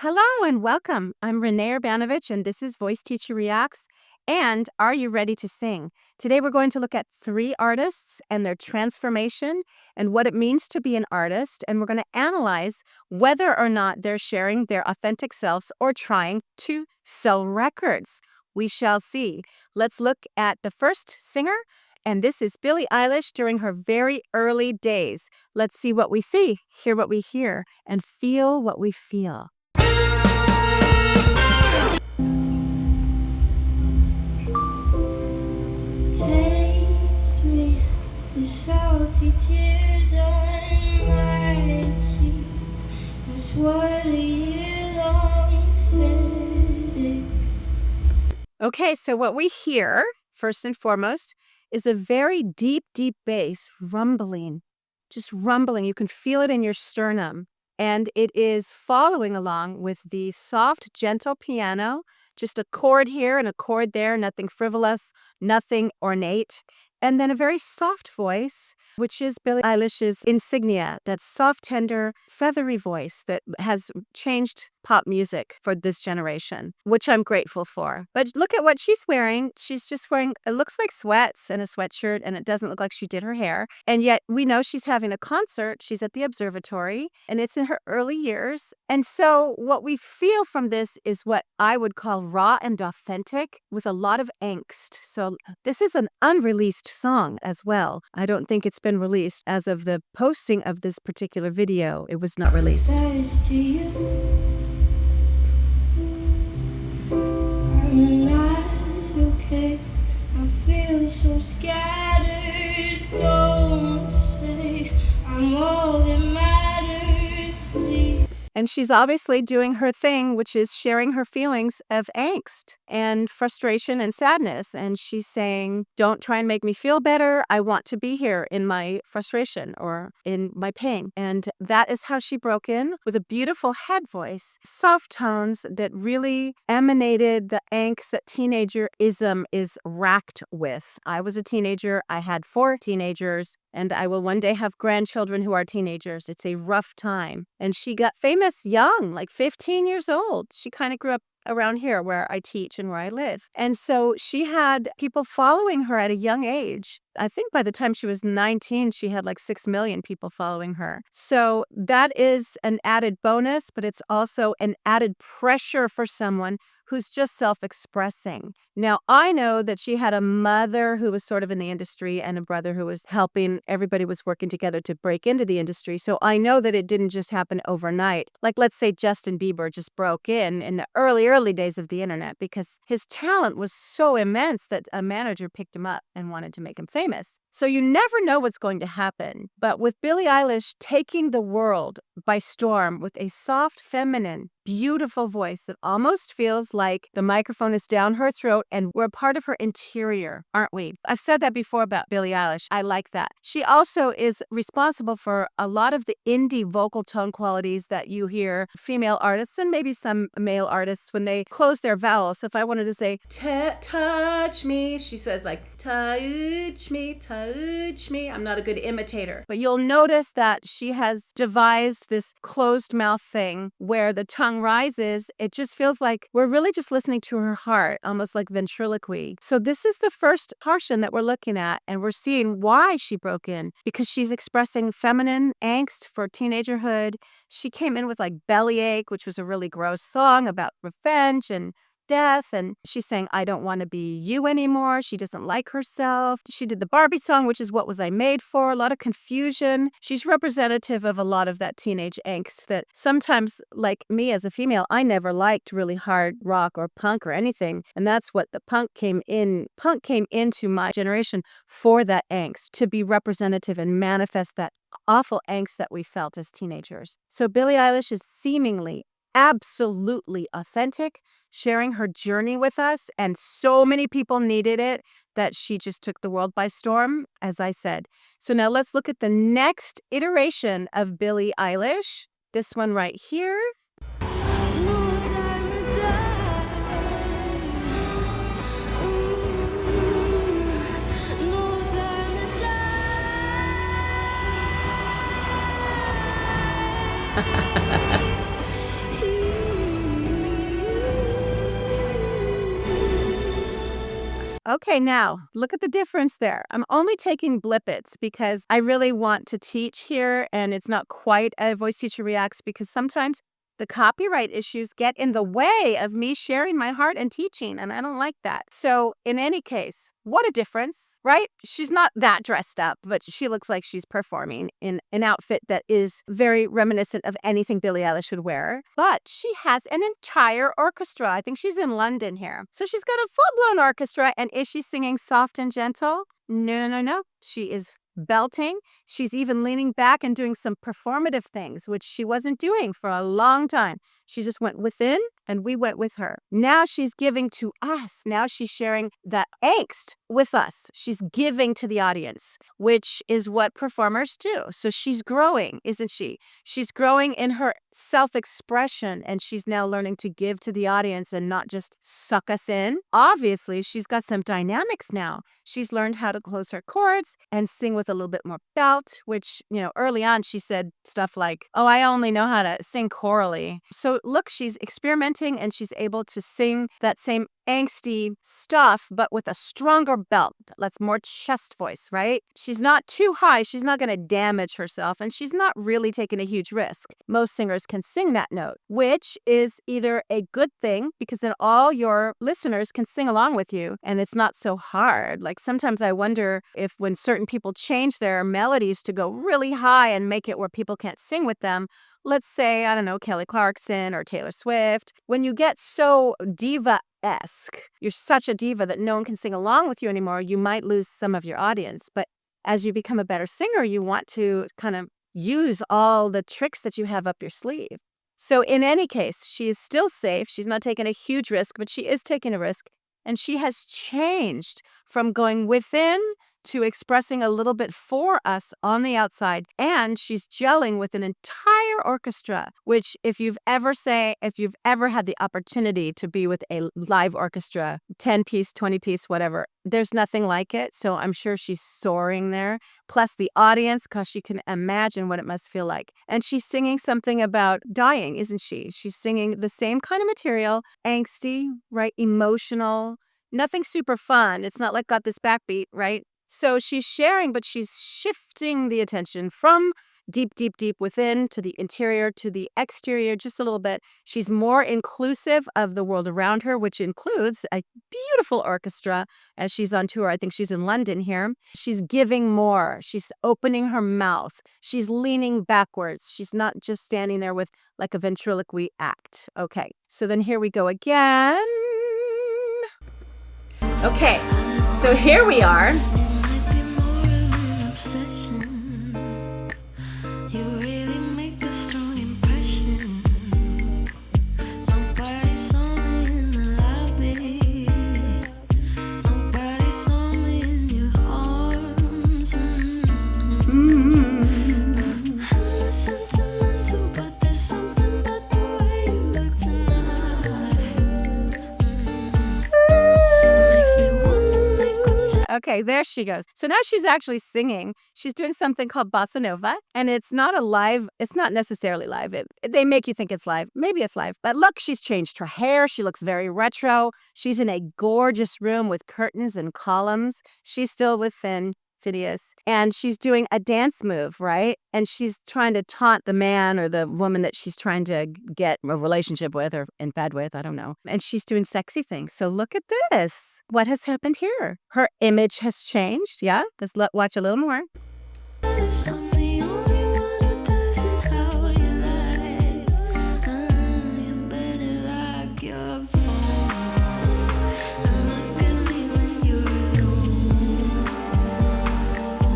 Hello and welcome. I'm Rene Urbanovich, and this is Voice Teacher Reacts. And Are You Ready to Sing? Today, we're going to look at 3 artists and their transformation and what it means to be an artist. And we're going to analyze whether or not they're sharing their authentic selves or trying to sell records. We shall see. Let's look at the first singer. And this is Billie Eilish during her very early days. Let's see what we see, hear what we hear, and feel what we feel. Taste me, the salty tears on my cheek. That's what a year-long headache. Okay, so what we hear, first and foremost, is a very deep, deep bass rumbling, just rumbling. You can feel it in your sternum. And it is following along with the soft, gentle piano, just a chord here and a chord there, nothing frivolous, nothing ornate. And then a very soft voice, which is Billie Eilish's insignia, that soft, tender, feathery voice that has changed pop music for this generation, which I'm grateful for. But look at what she's wearing. She's just wearing, it looks like sweats and a sweatshirt, and it doesn't look like she did her hair. And yet we know she's having a concert. She's at the observatory, and it's in her early years. And so what we feel from this is what I would call raw and authentic with a lot of angst. So this is an unreleased song as well. I don't think it's been released as of the posting of this particular video. It was not released. That is to you. I'm not okay. I feel so scattered. Don't say I'm all that matters, please. And she's obviously doing her thing, which is sharing her feelings of angst and frustration and sadness. And she's saying, don't try and make me feel better. I want to be here in my frustration or in my pain. And that is how she broke in with a beautiful head voice, soft tones that really emanated the angst that teenagerism is racked with. I was a teenager. I had 4 teenagers. And I will one day have grandchildren who are teenagers. It's a rough time. And she got famous young, like 15 years old. She kind of grew up around here where I teach and where I live. And so she had people following her at a young age. I think by the time she was 19, she had like 6 million people following her. So that is an added bonus, but it's also an added pressure for someone who's just self-expressing. Now, I know that she had a mother who was sort of in the industry and a brother who was helping. Everybody was working together to break into the industry. So I know that it didn't just happen overnight. Like, let's say Justin Bieber just broke in the early days of the internet because his talent was so immense that a manager picked him up and wanted to make him famous. So you never know what's going to happen. But with Billie Eilish taking the world by storm with a soft, feminine, beautiful voice that almost feels like the microphone is down her throat and we're a part of her interior, aren't we? I've said that before about Billie Eilish. I like that. She also is responsible for a lot of the indie vocal tone qualities that you hear female artists and maybe some male artists when they close their vowels. So if I wanted to say, touch me, she says like, touch me, touch me. I'm not a good imitator. But you'll notice that she has devised this closed mouth thing where the tongue rises. It just feels like we're really just listening to her heart, almost like ventriloquy. So this is the first portion that we're looking at, and we're seeing why she broke in, because she's expressing feminine angst for teenagerhood. She came in with like Bellyache, which was a really gross song about revenge and death, and she's saying, I don't want to be you anymore. She doesn't like herself. She did the Barbie song, which is What Was I Made For? A lot of confusion. She's representative of a lot of that teenage angst that sometimes, like me as a female, I never liked really hard rock or punk or anything. And that's what the punk came into my generation for, that angst, to be representative and manifest that awful angst that we felt as teenagers. So Billie Eilish is seemingly absolutely authentic, sharing her journey with us, and so many people needed it that she just took the world by storm, as I said. So now let's look at the next iteration of Billie Eilish, this one right here. No time to die. Ooh, no time to die. Okay, now look at the difference there. I'm only taking blippets because I really want to teach here, and it's not quite a voice teacher reacts because sometimes the copyright issues get in the way of me sharing my heart and teaching, and I don't like that. So, in any case, what a difference, right? She's not that dressed up, but she looks like she's performing in an outfit that is very reminiscent of anything Billie Eilish would wear. But she has an entire orchestra. I think she's in London here. So she's got a full-blown orchestra, and is she singing soft and gentle? No, no, no, no. She is belting. She's even leaning back and doing some performative things, which she wasn't doing for a long time. She just went within and we went with her. Now she's giving to us. Now she's sharing that angst with us. She's giving to the audience, which is what performers do. So she's growing, isn't she? She's growing in her self-expression, and she's now learning to give to the audience and not just suck us in. Obviously, she's got some dynamics now. She's learned how to close her chords and sing with a little bit more belt, which, early on she said stuff like, oh, I only know how to sing chorally. So look, she's experimenting and she's able to sing that same angsty stuff, but with a stronger belt. That's more chest voice, right? She's not too high. She's not going to damage herself, and she's not really taking a huge risk. Most singers can sing that note, which is either a good thing because then all your listeners can sing along with you and it's not so hard. Like sometimes I wonder if when certain people change their melodies to go really high and make it where people can't sing with them, let's say, I don't know, Kelly Clarkson or Taylor Swift, when you get so diva-esque, you're such a diva that no one can sing along with you anymore, you might lose some of your audience. But as you become a better singer, you want to kind of use all the tricks that you have up your sleeve. So in any case, she is still safe. She's not taking a huge risk, but she is taking a risk. And she has changed from going within to expressing a little bit for us on the outside. And she's gelling with an entire orchestra, which if you've ever had the opportunity to be with a live orchestra, 10-piece, 20-piece, whatever, there's nothing like it. So I'm sure she's soaring there. Plus the audience, because you can imagine what it must feel like. And she's singing something about dying, isn't she? She's singing the same kind of material, angsty, right? Emotional, nothing super fun. It's not like got this backbeat, right? So she's sharing, but she's shifting the attention from deep, deep, deep within to the interior to the exterior just a little bit. She's more inclusive of the world around her, which includes a beautiful orchestra as she's on tour. I think she's in London here. She's giving more. She's opening her mouth. She's leaning backwards. She's not just standing there with like a ventriloquy act. Okay, so then here we go again. Okay, so here we are. Might be more of an obsession. You really make a strong impression. Nobody saw me in the lobby. Nobody saw me in your arms. I'm not sentimental, but there's something about the way you look tonight. Makes me wanna make 'em jealous. Okay, there she goes. So now she's actually singing. She's doing something called bossa nova, and it's not necessarily live. They make you think it's live. Maybe it's live. But look, she's changed her hair. She looks very retro. She's in a gorgeous room with curtains and columns. She's still with Phineas, and she's doing a dance move, right? And she's trying to taunt the man or the woman that she's trying to get a relationship with or in bed with, I don't know. And she's doing sexy things. So look at this. What has happened here? Her image has changed. Yeah, let's watch a little more. I'm the only one who does it how you like. You better lock your phone. And look at me when you're alone.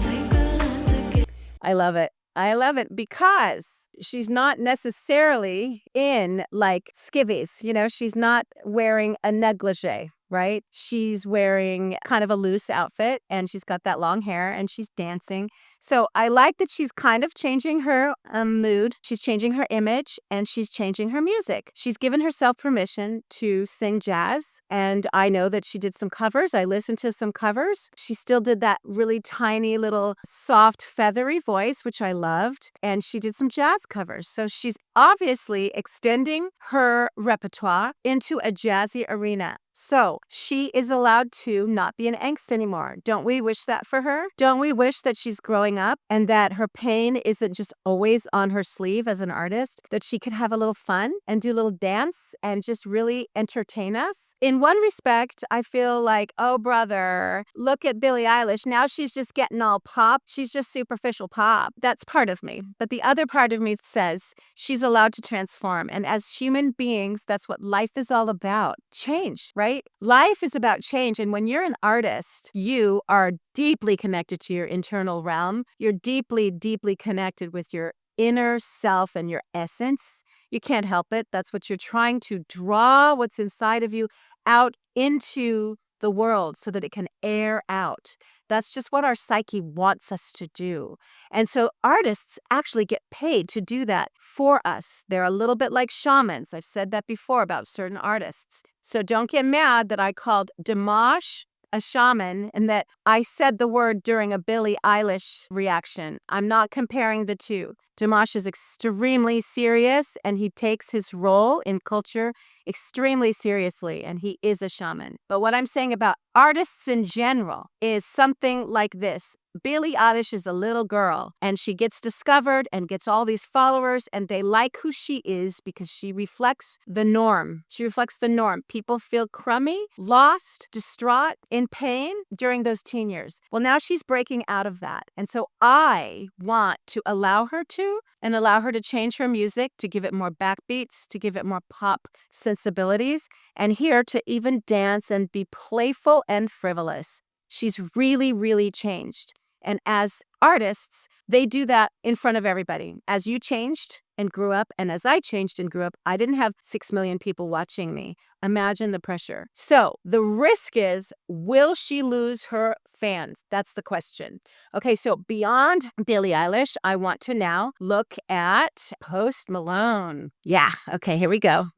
Take a lot to get. I love it. I love it because she's not necessarily in like skivvies. She's not wearing a negligee, right? She's wearing kind of a loose outfit and she's got that long hair and she's dancing. So I like that she's kind of changing her mood. She's changing her image and she's changing her music. She's given herself permission to sing jazz. And I know that she did some covers. I listened to some covers. She still did that really tiny little soft, feathery voice, which I loved. And she did some jazz covers. So she's obviously extending her repertoire into a jazzy arena. So she is allowed to not be in angst anymore. Don't we wish that for her? Don't we wish that she's growing up and that her pain isn't just always on her sleeve as an artist, that she could have a little fun and do a little dance and just really entertain us? In one respect, I feel like, oh, brother, look at Billie Eilish. Now she's just getting all pop. She's just superficial pop. That's part of me. But the other part of me says she's allowed to transform. And as human beings, that's what life is all about. Change, right? Life is about change. And when you're an artist, you are deeply connected to your internal realm. You're deeply, deeply connected with your inner self and your essence. You can't help it. That's what you're trying to draw what's inside of you out into the world so that it can air out. That's just what our psyche wants us to do. And so artists actually get paid to do that for us. They're a little bit like shamans. I've said that before about certain artists. So don't get mad that I called Dimash a shaman and that I said the word during a Billie Eilish reaction. I'm not comparing the two. Dimash is extremely serious and he takes his role in culture extremely seriously, and he is a shaman. But what I'm saying about artists in general is something like this. Billie Eilish is a little girl, and she gets discovered and gets all these followers, and they like who she is because she reflects the norm. She reflects the norm. People feel crummy, lost, distraught, in pain during those teen years. Well, now she's breaking out of that. And so I want to allow her to, and allow her to change her music, to give it more backbeats, to give it more pop sensibilities, and here to even dance and be playful and frivolous. She's really, really changed. And as artists, they do that in front of everybody. As you changed and grew up, and as I changed and grew up, I didn't have 6 million people watching me. Imagine the pressure. So the risk is, will she lose her fans? That's the question. Okay, so beyond Billie Eilish, I want to now look at Post Malone. Yeah, okay, here we go.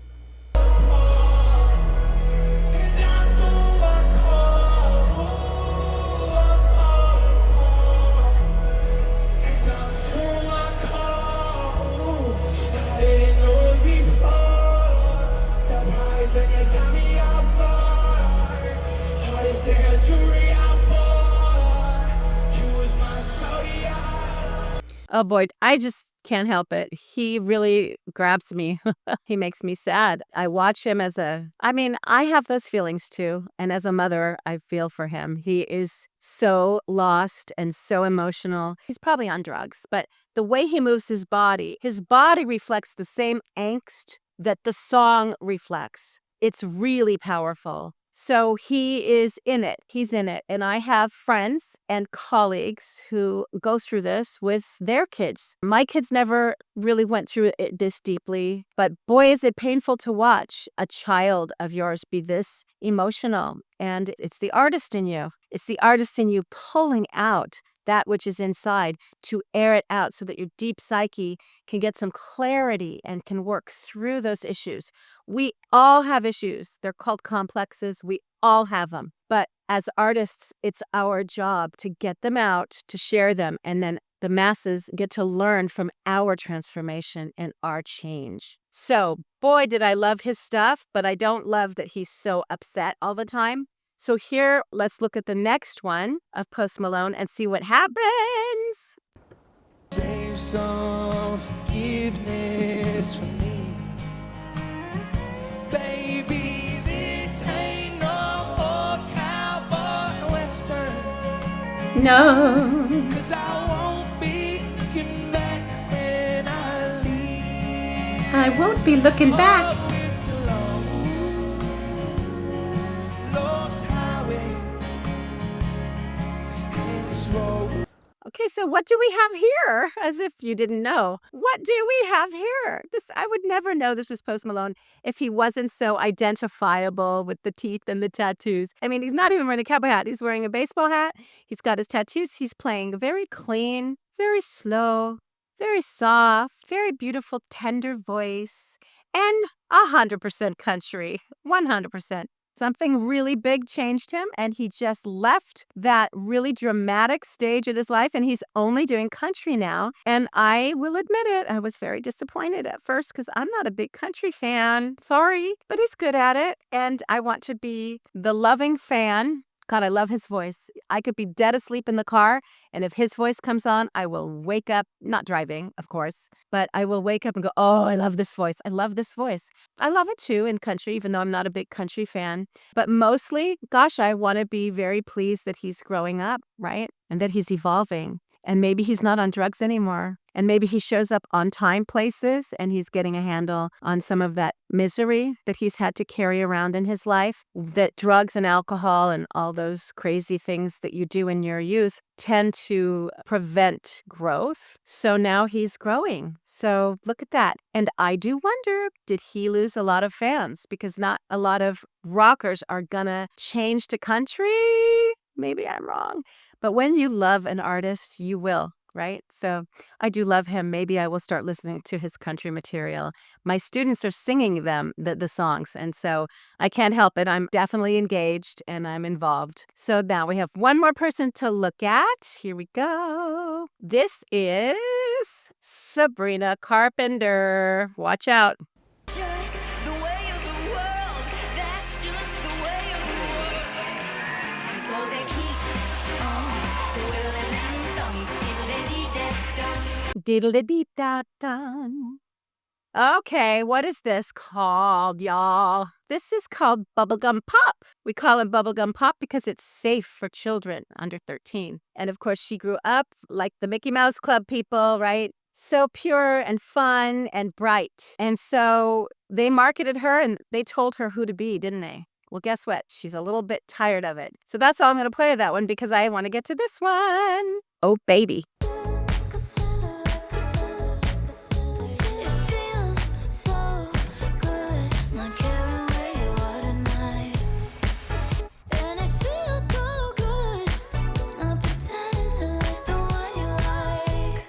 Oh boy, I just can't help it. He really grabs me. He makes me sad. I watch him I have those feelings too. And as a mother, I feel for him. He is so lost and so emotional. He's probably on drugs, but the way he moves his body reflects the same angst that the song reflects. It's really powerful. So he is in it. He's in it. And I have friends and colleagues who go through this with their kids. My kids never really went through it this deeply, but boy, is it painful to watch a child of yours be this emotional. And it's the artist in you. It's the artist in you pulling out that which is inside to air it out so that your deep psyche can get some clarity and can work through those issues. We all have issues. They're called complexes. We all have them. But as artists, it's our job to get them out, to share them, and then the masses get to learn from our transformation and our change. So, boy, did I love his stuff, but I don't love that he's so upset all the time. So here, let's look at the next one of Post Malone and see what happens. Save some forgiveness for me. Baby, this ain't no old cowboy western. No. 'Cause I won't be looking back when I leave. I won't be looking back. Oh, it's a long, lost highway, and it's road. Okay, so what do we have here? As if you didn't know. What do we have here? I would never know this was Post Malone if he wasn't so identifiable with the teeth and the tattoos. I mean, he's not even wearing a cowboy hat. He's wearing a baseball hat. He's got his tattoos. He's playing very clean, very slow, very soft, very beautiful, tender voice, and 100% country. 100%. Something really big changed him, and he just left that really dramatic stage in his life, and he's only doing country now. And I will admit it, I was very disappointed at first because I'm not a big country fan. Sorry, but he's good at it, and I want to be the loving fan. God, I love his voice. I could be dead asleep in the car, and if his voice comes on, I will wake up, not driving, of course, but I will wake up and go, oh, I love this voice. I love this voice. I love it too in country, even though I'm not a big country fan. But mostly, gosh, I want to be very pleased that he's growing up, right? And that he's evolving. And maybe he's not on drugs anymore. And maybe he shows up on time places and he's getting a handle on some of that misery that he's had to carry around in his life. That drugs and alcohol and all those crazy things that you do in your youth tend to prevent growth. So now he's growing. So look at that. And I do wonder, did he lose a lot of fans? Because not a lot of rockers are gonna change to country. Maybe I'm wrong. But when you love an artist, you will, right? So I do love him. Maybe I will start listening to his country material. My students are singing them, the songs, and so I can't help it. I'm definitely engaged and I'm involved. So now we have one more person to look at. Here we go. This is Sabrina Carpenter. Watch out. Just the way of the world. That's just the way of the world. And so they keep on swirling them thumbs. Diddly-dee-dee-dum. Diddle-a-dee-da-dun. Okay, what is this called, y'all? This is called bubblegum pop. We call it bubblegum pop because it's safe for children under 13. And of course, she grew up like the Mickey Mouse Club people, right? So pure and fun and bright. And so they marketed her and they told her who to be, didn't they? Well, guess what? She's a little bit tired of it. So that's all I'm going to play that one because I want to get to this one. Oh, baby. Like a feather, like a feather, like a feather. It feels so good, not caring where you are tonight. And it feels so good, not pretending to like the one you like.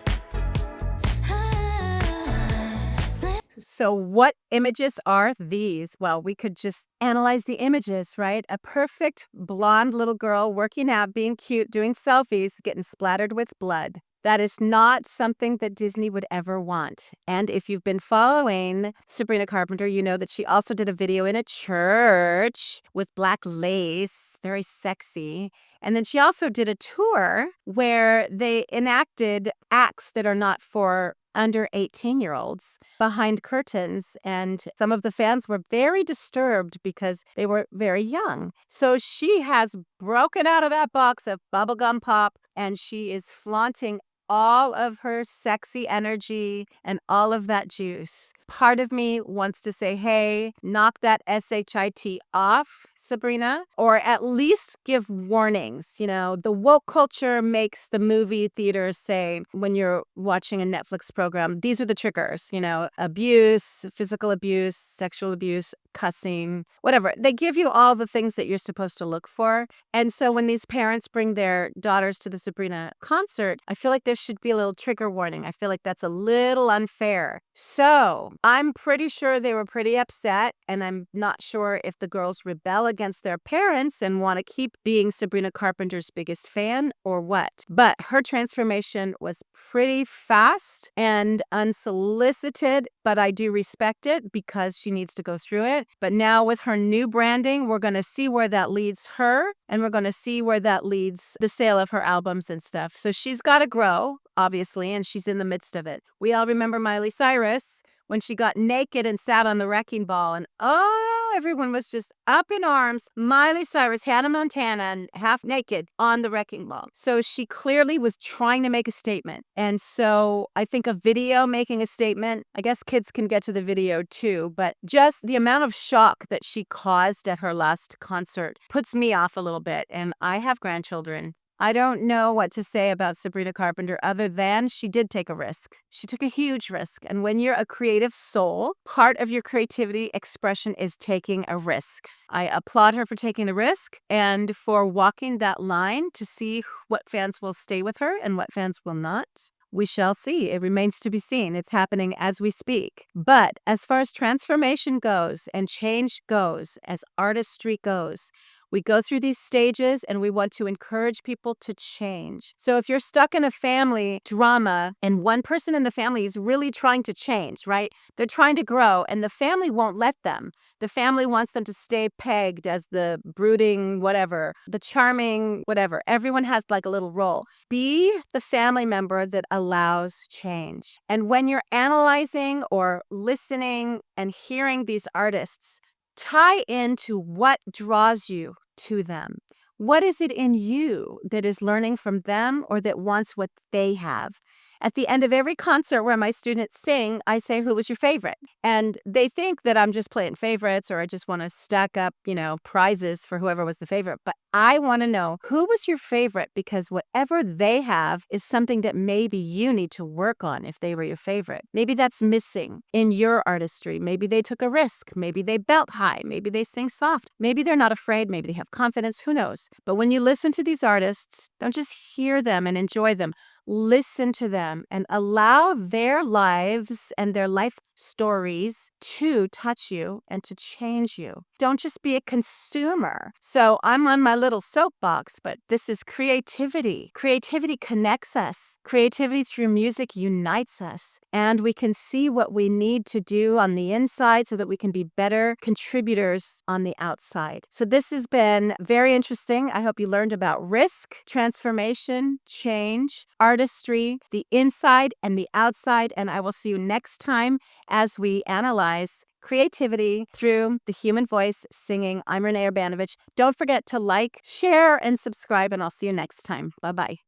So what images are these? Well, we could just analyze the images, right? A perfect blonde little girl working out, being cute, doing selfies, getting splattered with blood. That is not something that Disney would ever want. And if you've been following Sabrina Carpenter, you know that she also did a video in a church with black lace, very sexy. And then she also did a tour where they enacted acts that are not for under 18-year-olds behind curtains. And some of the fans were very disturbed because they were very young. So she has broken out of that box of bubblegum pop and she is flaunting all of her sexy energy and all of that juice. Part of me wants to say, hey, knock that SHIT off, Sabrina, or at least give warnings. You know, the woke culture makes the movie theater say, when you're watching a Netflix program, these are the triggers, you know, abuse, physical abuse, sexual abuse, cussing, whatever. They give you all the things that you're supposed to look for. And so when these parents bring their daughters to the Sabrina concert, I feel like there should be a little trigger warning. I feel like that's a little unfair. So I'm pretty sure they were pretty upset, and I'm not sure if the girls rebel against their parents and want to keep being Sabrina Carpenter's biggest fan or what. But her transformation was pretty fast and unsolicited, but I do respect it because she needs to go through it. But now with her new branding, we're going to see where that leads her, and we're going to see where that leads the sale of her albums and stuff. So she's got to grow, obviously, and she's in the midst of it. We all remember Miley Cyrus when she got naked and sat on the wrecking ball, and oh, everyone was just up in arms. Miley Cyrus, Hannah Montana, and half naked on the wrecking ball. So she clearly was trying to make a statement. And so I think a video making a statement, I guess kids can get to the video too, but just the amount of shock that she caused at her last concert puts me off a little bit. And I have grandchildren. I don't know what to say about Sabrina Carpenter other than she did take a risk. She took a huge risk. And when you're a creative soul, part of your creativity expression is taking a risk. I applaud her for taking the risk and for walking that line to see what fans will stay with her and what fans will not. We shall see. It remains to be seen. It's happening as we speak. But as far as transformation goes and change goes, as artistry goes, we go through these stages and we want to encourage people to change. So if you're stuck in a family drama and one person in the family is really trying to change, right? They're trying to grow and the family won't let them. The family wants them to stay pegged as the brooding whatever, the charming whatever. Everyone has like a little role. Be the family member that allows change. And when you're analyzing or listening and hearing these artists, tie into what draws you to them. What is it in you that is learning from them or that wants what they have? At the end of every concert where my students sing, I say, who was your favorite? And they think that I'm just playing favorites or I just want to stack up, prizes for whoever was the favorite. But I want to know who was your favorite because whatever they have is something that maybe you need to work on if they were your favorite. Maybe that's missing in your artistry. Maybe they took a risk. Maybe they belt high. Maybe they sing soft. Maybe they're not afraid. Maybe they have confidence. Who knows? But when you listen to these artists, don't just hear them and enjoy them. Listen to them and allow their lives and their life stories to touch you and to change you. Don't just be a consumer. So I'm on my little soapbox, but this is creativity. Creativity connects us. Creativity through music unites us. And we can see what we need to do on the inside so that we can be better contributors on the outside. So this has been very interesting. I hope you learned about risk, transformation, change, artistry, the inside and the outside. And I will see you next time as we analyze creativity through the human voice singing. I'm Rene Urbanovich. Don't forget to like, share, and subscribe, and I'll see you next time. Bye-bye.